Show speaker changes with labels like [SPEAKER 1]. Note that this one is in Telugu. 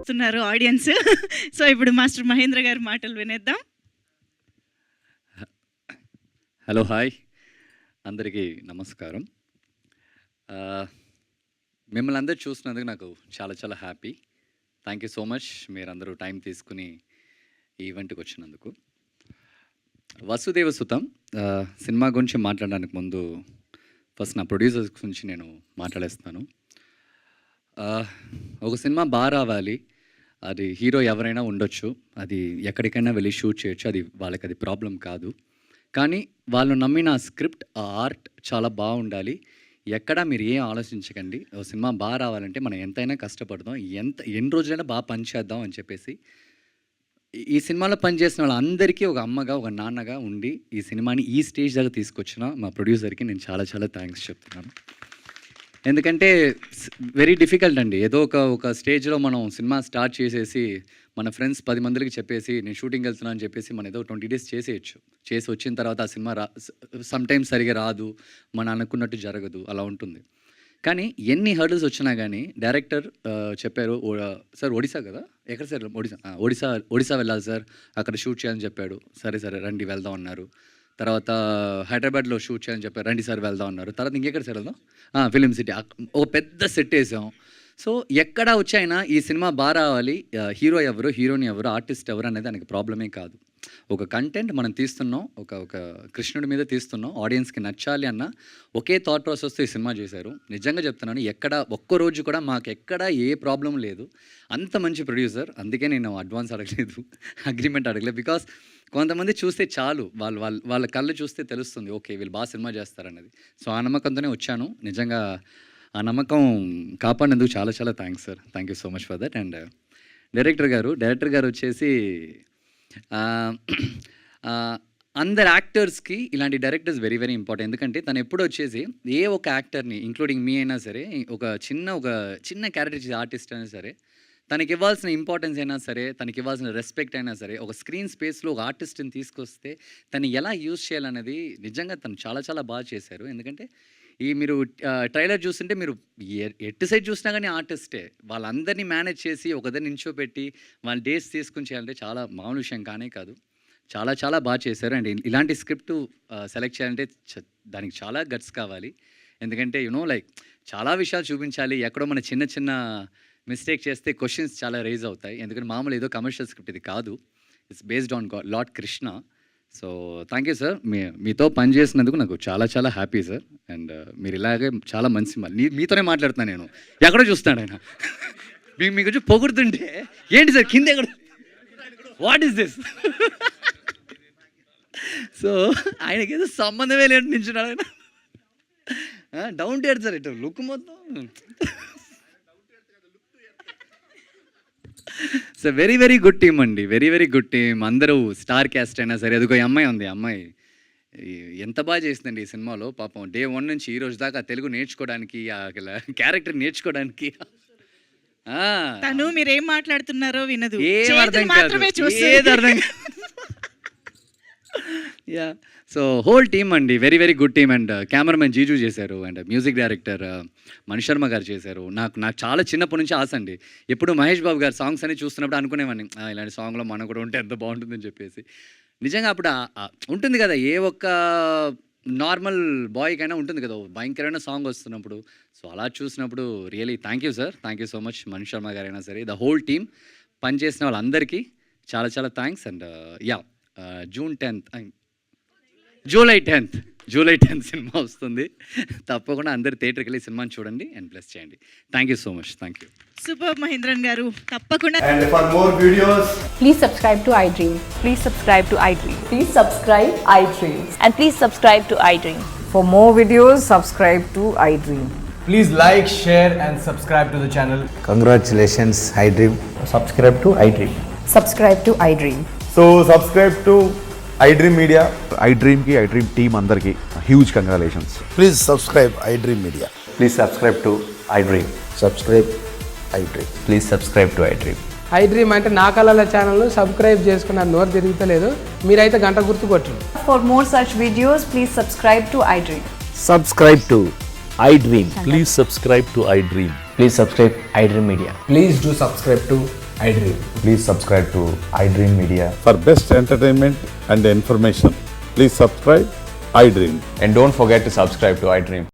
[SPEAKER 1] చెప్తున్నారు ఆడియన్స్. సో ఇప్పుడు మాస్టర్ మహేంద్ర గారి మాటలు వినేద్దాం.
[SPEAKER 2] హలో, హాయ్, అందరికీ నమస్కారం. మిమ్మల్ని అందరూ చూసినందుకు నాకు చాలా చాలా happy. Thank you so much. మీరందరూ టైం తీసుకుని ఈ ఈవెంట్కి వచ్చినందుకు. వసుదేవ సుతం సినిమా గురించి మాట్లాడడానికి ముందు ఫస్ట్ నా ప్రొడ్యూసర్స్ గురించి నేను మాట్లాడేస్తాను. ఒక సినిమా బాగా రావాలి, అది హీరో ఎవరైనా ఉండొచ్చు, అది ఎక్కడికైనా వెళ్ళి షూట్ చేయొచ్చు, అది వాళ్ళకి అది ప్రాబ్లం కాదు. కానీ వాళ్ళు నమ్మిన స్క్రిప్ట్, ఆ ఆర్ట్ చాలా బాగుండాలి. ఎక్కడ మీరు ఏం ఆలోచించకండి. ఒక సినిమా బాగా రావాలంటే మనం ఎంతైనా కష్టపడదాం, ఎన్ని రోజులైనా బాగా పనిచేద్దాం అని చెప్పేసి ఈ సినిమాలో పనిచేసిన వాళ్ళందరికీ ఒక అమ్మగా, ఒక నాన్నగా ఉండి ఈ సినిమాని ఈ స్టేజ్ దాకా తీసుకొచ్చిన మా ప్రొడ్యూసర్కి నేను చాలా చాలా థ్యాంక్స్ చెప్తున్నాను. ఎందుకంటే వెరీ డిఫికల్ట్ అండి. ఏదో ఒక స్టేజ్లో మనం సినిమా స్టార్ట్ చేసేసి మన ఫ్రెండ్స్ 10 మందికి చెప్పేసి నేను షూటింగ్కి వెళ్తున్నాను అని చెప్పేసి మనం ఏదో 20 days చేసేయచ్చు. చేసి వచ్చిన తర్వాత ఆ సినిమా సమ్టైమ్స్ సరిగా రాదు, మనం అనుకున్నట్టు జరగదు, అలా ఉంటుంది. కానీ ఎన్ని హర్డల్స్ వచ్చినా కానీ డైరెక్టర్ చెప్పారు, సార్ ఒడిశా కదా, ఎక్కడ సార్, ఒడిశా వెళ్ళాలి సార్, అక్కడ షూట్ చేయాలని చెప్పాడు. సరే రండి వెళ్దాం అన్నారు. తర్వాత హైదరాబాద్లో షూట్ చేయాలని చెప్పారు, రండి సార్ వెళ్దాం అన్నారు. తర్వాత ఇంకెక్కడ సార్ వెళ్దాం, ఫిలిం సిటీ, ఒక పెద్ద సెట్ వేసాం. సో ఎక్కడ వచ్చైనా ఈ సినిమా బాగా రావాలి, హీరో ఎవరు, హీరోయిన్ ఎవరు, ఆర్టిస్ట్ ఎవరు అనేది దానికి ప్రాబ్లమే కాదు. ఒక కంటెంట్ మనం తీస్తున్నాం, ఒక కృష్ణుడి మీద తీస్తున్నాం, ఆడియన్స్కి నచ్చాలి అన్న ఒకే థాట్ ప్రాసెస్తో ఈ సినిమా చేశారు. నిజంగా చెప్తున్నాను, ఒక్కరోజు కూడా మాకు ఎక్కడ ఏ ప్రాబ్లం లేదు. అంత మంచి ప్రొడ్యూసర్. అందుకే నేను అడ్వాన్స్ అడగలేదు, అగ్రిమెంట్ అడగలేదు. బికాస్ కొంతమంది చూస్తే చాలు, వాళ్ళ కళ్ళు చూస్తే తెలుస్తుంది, ఓకే వీళ్ళు బాగా సినిమా చేస్తారన్నది. సో ఆ నమ్మకంతోనే వచ్చాను. నిజంగా ఆ నమ్మకం కాపాడినందుకు చాలా చాలా thanks sir. Thank you so much for that. And director గారు వచ్చేసి అందరు యాక్టర్స్కి ఇలాంటి డైరెక్టర్స్ వెరీ వెరీ ఇంపార్టెంట్. ఎందుకంటే తను ఎప్పుడు వచ్చేసి ఏ ఒక యాక్టర్ని, ఇంక్లూడింగ్ మీ అయినా సరే, ఒక చిన్న క్యారెక్టర్ ఆర్టిస్ట్ అయినా సరే, తనకి ఇవ్వాల్సిన ఇంపార్టెన్స్ అయినా సరే, తనకి ఇవ్వాల్సిన రెస్పెక్ట్ అయినా సరే, ఒక స్క్రీన్ స్పేస్లో ఒక ఆర్టిస్ట్ని తీసుకొస్తే తను ఎలా యూజ్ చేయాలనేది నిజంగా తను చాలా చాలా బాగా చేశారు. ఎందుకంటే మీరు ట్రైలర్ చూస్తుంటే మీరు ఎటు సైడ్ చూసినా కానీ ఆర్టిస్టే. వాళ్ళందరినీ మేనేజ్ చేసి ఒకదాన్ని నించోపెట్టి వాళ్ళ డేస్ తీసుకుని చేయాలంటే చాలా మామూలు విషయం కానే కాదు. చాలా చాలా బాగా చేశారు. అండ్ ఇలాంటి స్క్రిప్ట్ సెలెక్ట్ చేయాలంటే దానికి చాలా గట్స్ కావాలి. ఎందుకంటే లైక్ చాలా విషయాలు చూపించాలి. ఎక్కడో మన చిన్న మిస్టేక్ చేస్తే క్వశ్చన్స్ చాలా రైజ్ అవుతాయి. ఎందుకంటే మామూలు ఏదో కమర్షియల్ స్క్రిప్ట్ ఇది కాదు. It's based on lord Krishna. So thank you sir. మీతో పనిచేసినందుకు నాకు చాలా చాలా హ్యాపీ సార్. అండ్ మీరు ఇలాగే చాలా మంచి మీతోనే మాట్లాడుతున్నాను నేను. ఎక్కడో చూస్తాడు ఆయన మీకు వచ్చి పొగుడుతుంటే ఏంటి సార్ కింద ఎక్కడ, వాట్ ఈస్ దిస్? సో ఆయనకి ఏదో సంబంధమే లేని నించున్నాడు ఆయన. డౌన్ టు ఎర్త్ సార్, ఇటు లుక్ మొత్తం. So very very good team అండి, వెరీ వెరీ గుడ్ టీమ్. అందరూ స్టార్ క్యాస్ట్ అయినా సరే. అదిగో అమ్మాయి ఉంది, అమ్మాయి ఎంత బాగా చేసిందండి ఈ సినిమాలో. పాపం డే 1 నుంచి ఈ రోజు దాకా తెలుగు నేర్చుకోవడానికి, క్యారెక్టర్ నేర్చుకోవడానికి.
[SPEAKER 1] తను మీరేం మాట్లాడుతున్నారో వినదు,
[SPEAKER 2] ఏం అర్థం కాదు. యా, సో హోల్ టీమ్ అండి, very very good team. And cameraman Jiju చేశారు, అండ్ మ్యూజిక్ డైరెక్టర్ మణిశర్మ గారు చేశారు. నాకు చాలా చిన్నప్పటి నుంచి ఆశ అండి. ఎప్పుడు మహేష్ బాబు గారు సాంగ్స్ అని చూస్తున్నప్పుడు అనుకునేవాడిని, ఇలాంటి సాంగ్లో మనం కూడా ఉంటే ఎంత బాగుంటుందని చెప్పేసి. నిజంగా అప్పుడు ఉంటుంది కదా, ఏ ఒక్క నార్మల్ బాయ్కైనా ఉంటుంది కదా భయంకరమైన సాంగ్ వస్తున్నప్పుడు. సో అలా చూసినప్పుడు really thank you sir, thank you so much. Manisharma గారైనా సరే, ద హోల్ టీమ్, పనిచేసిన వాళ్ళందరికీ చాలా చాలా thanks. And yeah, July 10th సినిమా వస్తుంది. తప్పకుండా అందరు థియేటర్కి వెళ్ళి సినిమాని చూడండి అండ్ బ్లెస్ చేయండి. Thank you so much. Thank you.
[SPEAKER 1] Super Mahendran garu, తప్పకుండా.
[SPEAKER 3] And for more videos,
[SPEAKER 4] please subscribe to iDream.
[SPEAKER 5] Please subscribe to iDream.
[SPEAKER 4] Please subscribe iDream.
[SPEAKER 5] And please subscribe to iDream.
[SPEAKER 4] For more videos, subscribe to iDream.
[SPEAKER 3] please like, share and subscribe to the channel.
[SPEAKER 6] Congratulations, iDream.
[SPEAKER 7] Subscribe to iDream.
[SPEAKER 4] Subscribe to iDream.
[SPEAKER 3] So subscribe to iDream Media.
[SPEAKER 8] iDream ki iDream team andarki huge congratulations.
[SPEAKER 6] Please subscribe iDream Media.
[SPEAKER 7] Please subscribe to iDream.
[SPEAKER 6] Subscribe iDream.
[SPEAKER 7] Please subscribe to iDream.
[SPEAKER 9] iDream అంటే నా కళల ఛానల్ను సబ్స్క్రైబ్ చేసుకున్న నోరు తిరుగుతలేదు, మీరైతే గంట గుర్తు కొట్టండి.
[SPEAKER 4] For more such videos, please subscribe to iDream.
[SPEAKER 6] Subscribe to iDream.
[SPEAKER 10] Please subscribe to iDream.
[SPEAKER 7] Please subscribe iDream Media.
[SPEAKER 9] Please do subscribe to
[SPEAKER 3] iDream.
[SPEAKER 7] Please subscribe to iDream Media.
[SPEAKER 10] For best entertainment and information, please subscribe iDream.
[SPEAKER 7] And don't forget to subscribe to iDream.